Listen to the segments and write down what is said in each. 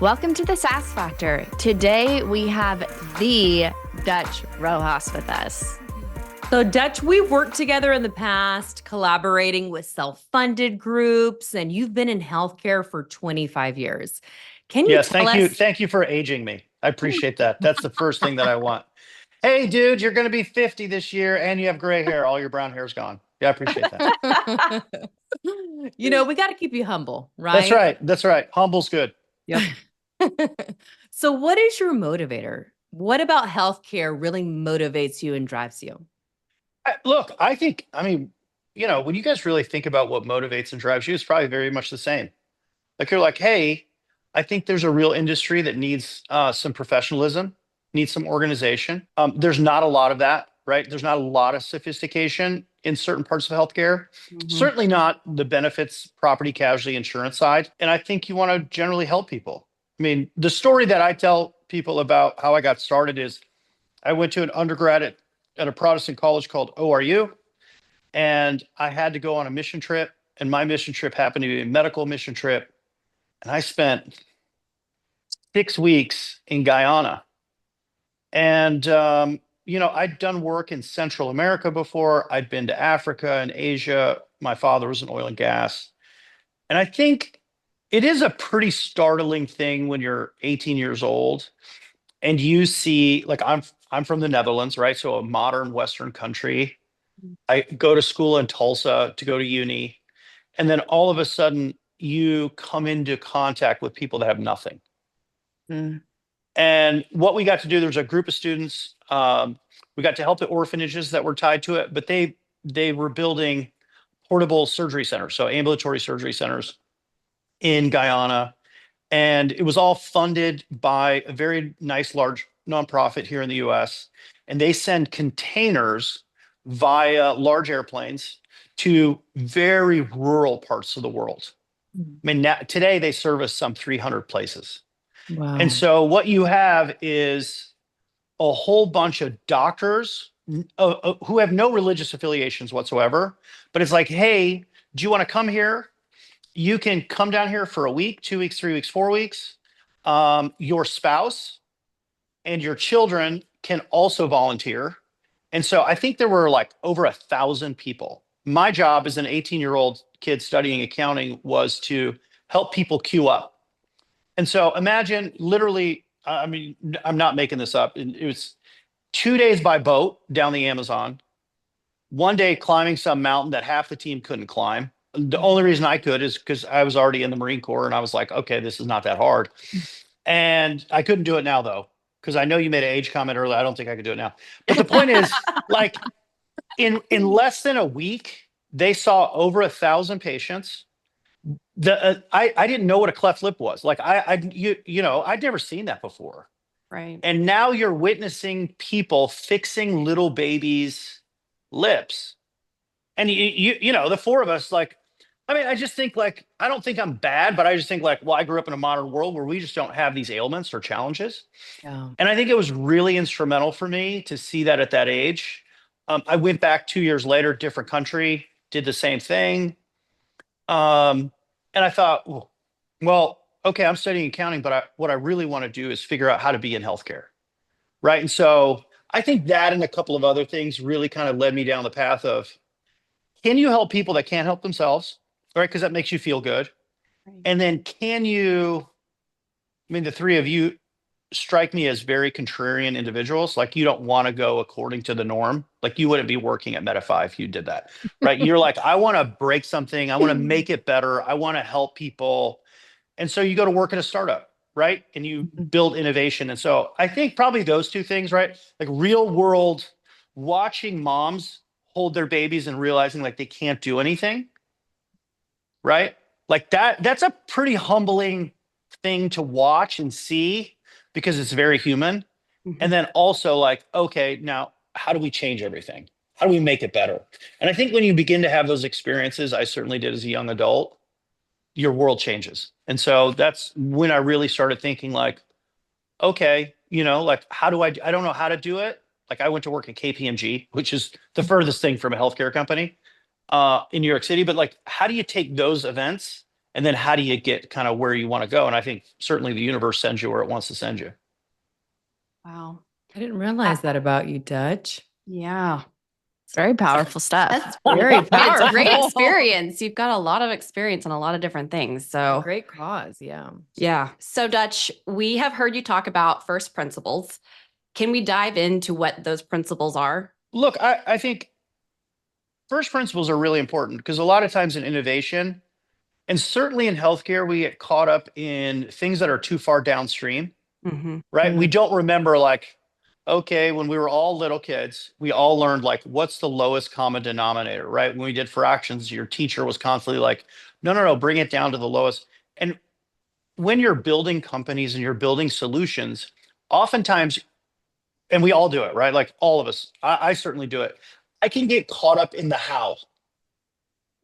Welcome to the SaaS Factor. Today we have the Dutch Rojas with us. So Dutch, we've worked together in the past, collaborating with self-funded groups, and you've been in healthcare for 25 years. Can you Yes, tell thank you. us? Thank you for aging me. I appreciate that. That's the first thing that I want. Hey, dude, you're going to be 50 this year and you have gray hair. All your brown hair's gone. Yeah, I appreciate that. We got to keep you humble, right? That's right. That's right. Humble's good. Yep. So what is your motivator? What about healthcare really motivates you and drives you? Look, when you guys really think about what motivates and drives you, it's probably very much the same. Like you're like, hey, I think there's a real industry that needs some professionalism, needs some organization. There's not a lot of that, right? There's not a lot of sophistication in certain parts of healthcare. Certainly not the benefits, property, casualty, insurance side. And I think you want to generally help people. I mean, the story that I tell people about how I got started is I went to an undergrad at a Protestant college called ORU, and I had to go on a mission trip. And my mission trip happened to be a medical mission trip. And I spent 6 weeks in Guyana. And, I'd done work in Central America before. I'd been to Africa and Asia. My father was in oil and gas. And I think it is a pretty startling thing when you're 18 years old and you see, like, I'm from the Netherlands, right? So a modern Western country. I go to school in Tulsa to go to uni. And then all of a sudden you come into contact with people that have nothing. And what we got to do, there's a group of students. We got to help the orphanages that were tied to it, but they were building portable surgery centers, so ambulatory surgery centers in Guyana. And it was all funded by a very nice, large nonprofit here in the US. And they send containers via large airplanes to very rural parts of the world. I mean, today they service some 300 places. Wow. And so what you have is a whole bunch of doctors who have no religious affiliations whatsoever, but it's like, hey, do you want to come here? You can come down here for a week, 2 weeks, 3 weeks, 4 weeks. Your spouse and your children can also volunteer. And so I think there were like over 1,000 people. My job as an 18-year-old kid studying accounting was to help people queue up. And so imagine literally, I'm not making this up. It was 2 days by boat down the Amazon, 1 day climbing some mountain that half the team couldn't climb. The only reason I could is because I was already in the Marine Corps and I was like, okay, this is not that hard. And I couldn't do it now though, because I know you made an age comment earlier. I don't think I could do it now. But the point is, like, in less than a week, they saw over 1,000 patients. I didn't know what a cleft lip was. Like I'd never seen that before. Right. And now you're witnessing people fixing little babies' lips. And the four of us, like, I just think, like, I don't think I'm bad, but I just think, like, well, I grew up in a modern world where we just don't have these ailments or challenges. Yeah. And I think it was really instrumental for me to see that at that age. I went back 2 years later, different country, did the same thing. And I thought, well, okay, I'm studying accounting, but what I really want to do is figure out how to be in healthcare, right? And so I think that and a couple of other things really kind of led me down the path of, can you help people that can't help themselves, right? Because that makes you feel good. Right. And then the three of you strike me as very contrarian individuals. Like, you don't want to go according to the norm. Like, you wouldn't be working at Medify if you did that, right? You're like, I want to break something. I want to make it better. I want to help people. And so you go to work at a startup, right? And you build innovation. And so I think probably those two things, right? Like, real world, watching moms hold their babies and realizing, like, they can't do anything, right? Like that's a pretty humbling thing to watch and see, because it's very human. And then also, like, okay, now how do we change everything? How do we make it better? And I think when you begin to have those experiences, I certainly did as a young adult, your world changes. And so that's when I really started thinking, like, okay, like, how do I don't know how to do it. Like, I went to work at KPMG, which is the furthest thing from a healthcare company in New York City. But, like, how do you take those events And then how do you get kind of where you want to go? And I think certainly the universe sends you where it wants to send you. Wow. I didn't realize that about you, Dutch. Yeah. It's very powerful stuff. That's Very It's a great powerful. experience. You've got a lot of experience on a lot of different things. So Great cause. Yeah. yeah. So Dutch, we have heard you talk about first principles. Can we dive into what those principles are? Look, I think first principles are really important because a lot of times in innovation, and certainly in healthcare, we get caught up in things that are too far downstream, right? We don't remember like, okay, when we were all little kids, we all learned like, what's the lowest common denominator, right? When we did fractions, your teacher was constantly like, no, bring it down to the lowest. And when you're building companies and you're building solutions, oftentimes, and we all do it, right? Like all of us, I certainly do it. I can get caught up in the how.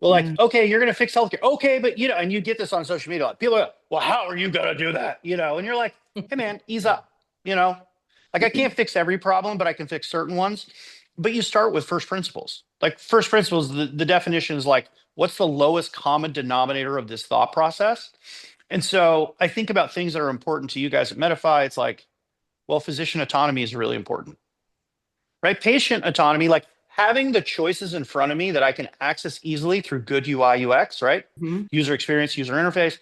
Well, like, okay, you're going to fix healthcare. Okay, but and you get this on social media. Like, people are like, well, how are you going to do that? And you're like, hey man, ease up, like I can't fix every problem, but I can fix certain ones. But you start with first principles. Like first principles, the definition is like, what's the lowest common denominator of this thought process? And so I think about things that are important to you guys at Medify. It's like, well, physician autonomy is really important, right? Patient autonomy, like having the choices in front of me that I can access easily through good UI, UX, right? User experience, user interface.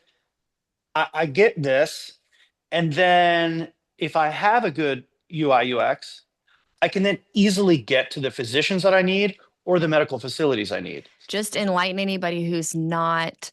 I get this. And then if I have a good UI, UX, I can then easily get to the physicians that I need or the medical facilities I need. Just enlighten anybody who's not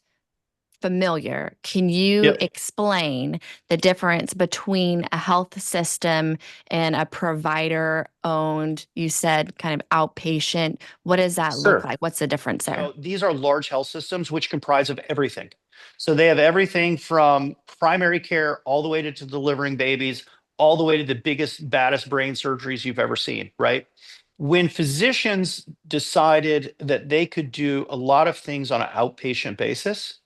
familiar. Can you explain the difference between a health system and a provider owned, you said kind of outpatient? What does that look like? What's the difference there? So these are large health systems which comprise of everything. So they have everything from primary care all the way to delivering babies, all the way to the biggest, baddest brain surgeries you've ever seen, right? When physicians decided that they could do a lot of things on an outpatient basis,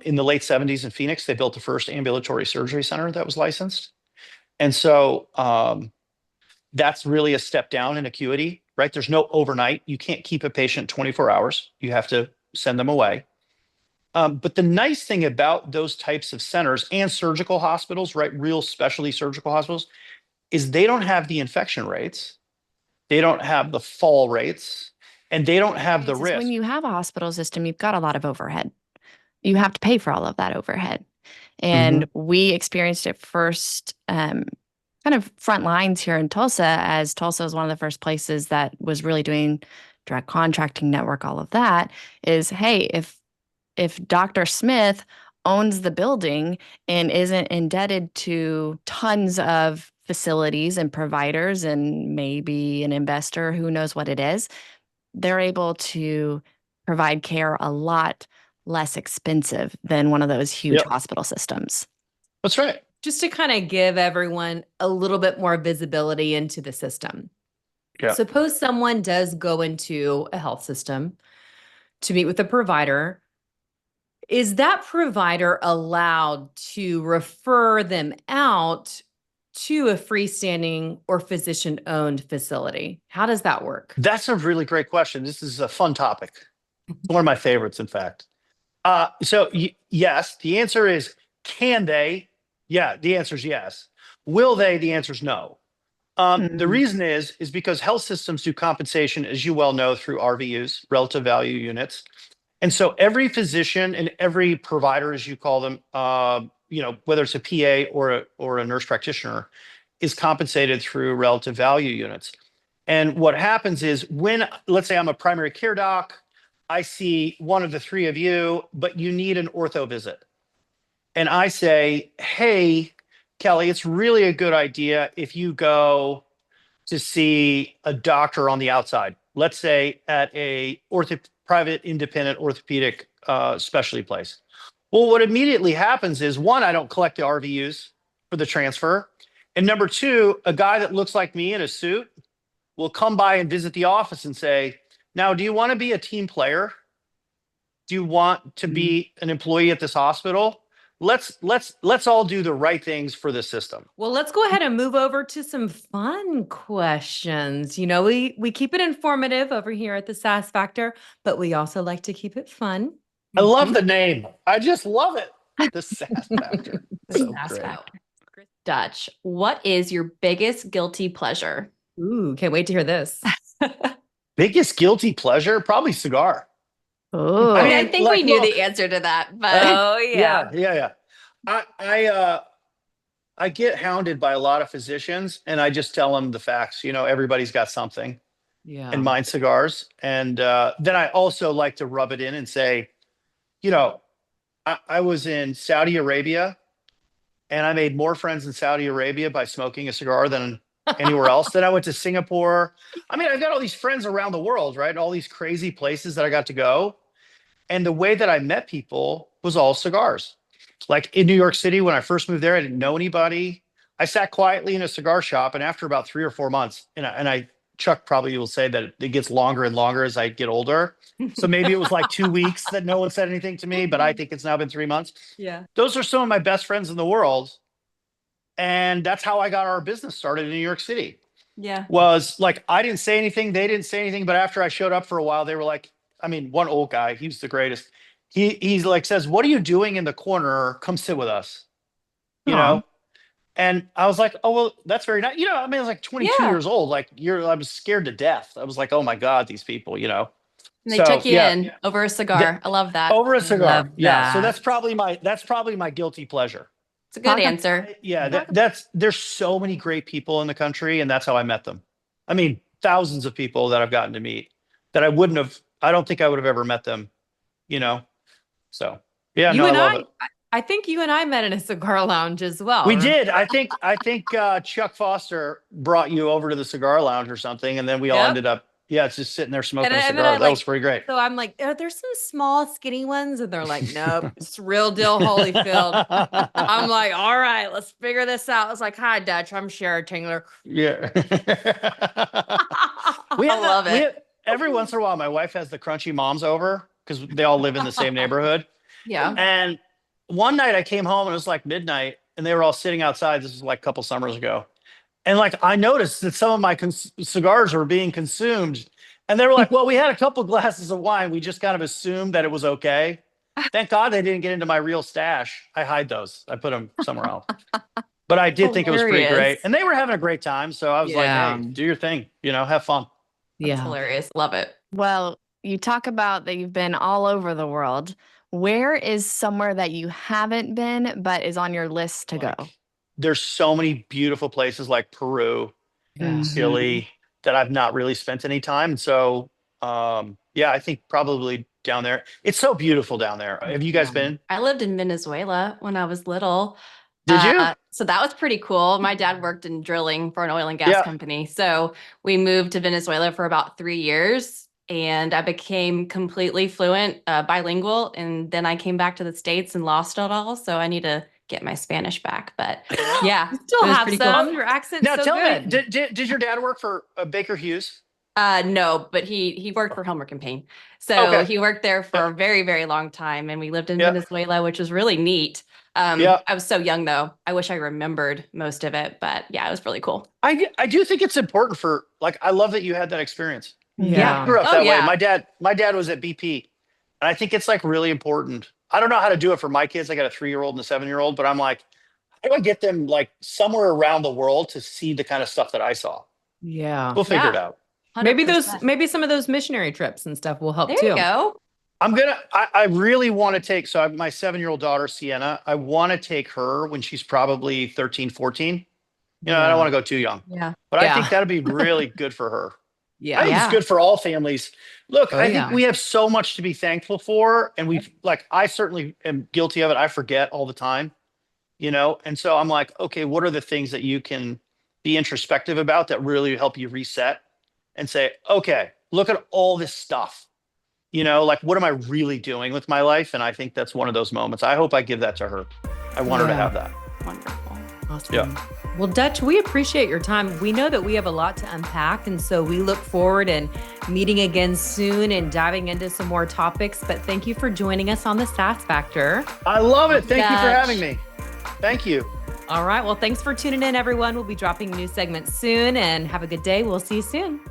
in the late 70s in Phoenix, they built the first ambulatory surgery center that was licensed. And so that's really a step down in acuity, right? There's no overnight. You can't keep a patient 24 hours. You have to send them away. But the nice thing about those types of centers and surgical hospitals, right, real specialty surgical hospitals, is they don't have the infection rates. They don't have the fall rates, and they don't have the risk. When you have a hospital system, you've got a lot of overhead. You have to pay for all of that overhead. And we experienced it first, kind of front lines here in Tulsa, as Tulsa was one of the first places that was really doing direct contracting network, all of that is, hey, if Dr. Smith owns the building and isn't indebted to tons of facilities and providers and maybe an investor, who knows what it is, they're able to provide care a lot less expensive than one of those huge hospital systems. That's right. Just to kind of give everyone a little bit more visibility into the system. Yeah. Suppose someone does go into a health system to meet with a provider. Is that provider allowed to refer them out to a freestanding or physician-owned facility? How does that work? That's a really great question. This is a fun topic. It's one of my favorites, in fact. Yes, the answer is, can they? Yeah, the answer is yes. Will they? The answer is no. The reason is because health systems do compensation, as you well know, through RVUs, relative value units. And so every physician and every provider, as you call them, whether it's a PA or a nurse practitioner, is compensated through relative value units. And what happens is when, let's say I'm a primary care doc, I see one of the three of you, but you need an ortho visit. And I say, hey, Kelly, it's really a good idea if you go to see a doctor on the outside, let's say at a private independent orthopedic specialty place. Well, what immediately happens is, one, I don't collect the RVUs for the transfer. And number two, a guy that looks like me in a suit will come by and visit the office and say, now, do you want to be a team player? Do you want to be an employee at this hospital? Let's all do the right things for the system. Well, let's go ahead and move over to some fun questions. We keep it informative over here at the SaaS Factor, but we also like to keep it fun. I love the name. I just love it. The SaaS factor. So SaaS great. factor. Dutch, what is your biggest guilty pleasure? Ooh, can't wait to hear this. Biggest guilty pleasure? Probably cigar. Oh, I mean, I mean, think like, we knew look, the answer to that, but yeah. I get hounded by a lot of physicians, and I just tell them the facts. Everybody's got something, Yeah. and mine cigars. And then I also like to rub it in and say, I was in Saudi Arabia, and I made more friends in Saudi Arabia by smoking a cigar than anywhere else. Then I went to Singapore. I mean, I've got all these friends around the world, right? All these crazy places that I got to go. And the way that I met people was all cigars. Like in New York City, when I first moved there, I didn't know anybody. I sat quietly in a cigar shop, and after about 3 or 4 months, Chuck probably will say that it gets longer and longer as I get older. So maybe it was like 2 weeks that no one said anything to me, but I think it's now been 3 months. Yeah. Those are some of my best friends in the world. And that's how I got our business started in New York City. yeah. Was like, I didn't say anything, they didn't say anything, but after I showed up for a while, they were like, one old guy, he was the greatest. He's like, says, "What are you doing in the corner? Come sit with us." You Aw. know? And I was like, "Oh, well, that's very nice." I was like 22 Yeah. years old. Like I was scared to death. I was like, "Oh my God, these people, And they So, took you yeah. in over a cigar. I love that. Over a cigar. love Yeah. So that. that's probably my guilty pleasure. It's a good answer. Yeah, there's so many great people in the country, and that's how I met them. Thousands of people that I've gotten to meet that I don't think I would have ever met them, So yeah, You no, I and love it. I think you and I met in a cigar lounge as well. We did. I think Chuck Foster brought you over to the cigar lounge or something, and then we all Yep. ended up, it's just sitting there smoking a And then cigar. I, That was pretty great. So I'm like, are there some small skinny ones? And they're like, nope, it's real deal Holyfield. I'm like, all right, let's figure this out. I was like, hi, Dutch, I'm Shara Tingler. Yeah. I love it. Every once in a while, my wife has the crunchy moms over because they all live in the same neighborhood. Yeah. And one night I came home and it was like midnight, and they were all sitting outside. This was like a couple summers ago. And like, I noticed that some of my cigars were being consumed, and they were like, "Well, we had a couple glasses of wine. We just kind of assumed that it was okay." Thank God they didn't get into my real stash. I hide those. I put them somewhere else. But I did think it was pretty Hilarious. great. And they were having a great time. So I was Yeah. like, "Hey, do your thing, have fun." That's hilarious. Love it. well, you talk about that you've been all over the world. Where is somewhere that you haven't been but is on your list to go? Like, there's so many beautiful places like Peru, Yeah. Chile, that I've not really spent any time. So, I think probably down there. It's so beautiful down there. Have you guys Yeah. been? I lived in Venezuela when I was little. Did you? So that was pretty cool. My dad worked in drilling for an oil and gas Yeah. company. So we moved to Venezuela for about 3 years, and I became completely fluent, bilingual. And then I came back to the States and lost it all. So I need to get my Spanish back. But yeah, You still it was have pretty some. cool. Your accent's Now so tell good. me, did your dad work for Baker Hughes? No, but he worked for Helmer Campaign. So Okay. he worked there for a very, very long time. And we lived in Yeah. Venezuela, which was really neat. Yeah. I was so young though. I wish I remembered most of it, but yeah, it was really cool. I do think it's important for, like, I love that you had that experience. Yeah. I grew up Oh, that way. yeah. My dad was at BP, and I think it's like really important. I don't know how to do it for my kids. I got a 3-year-old and a 7-year-old, but I'm like, how do I get them like somewhere around the world to see the kind of stuff that I saw? Yeah. We'll figure it Yeah. out. 100%. Maybe some of those missionary trips and stuff will help There too. you go. I really want to take, so I have my 7-year-old daughter, Sienna. I want to take her when she's probably 13, 14. I don't want to go too young, Yeah. but I Yeah. think that'd be really good for her. Yeah. I think Yeah. it's good for all families. Look, Oh, I yeah. think we have so much to be thankful for. And I certainly am guilty of it. I forget all the time, And so I'm like, okay, what are the things that you can be introspective about that really help you reset and say, okay, look at all this stuff, like, what am I really doing with my life? And I think that's one of those moments. I hope I give that to her. I want her to Yeah. have that. Wonderful. Awesome. Yeah. Well, Dutch, we appreciate your time. We know that we have a lot to unpack, and so we look forward and meeting again soon and diving into some more topics. But thank you for joining us on the SaaS Factor. I love it. Thank you for Dutch. having me. Thank you. All right. Well, thanks for tuning in, everyone. We'll be dropping new segments soon, and have a good day. We'll see you soon.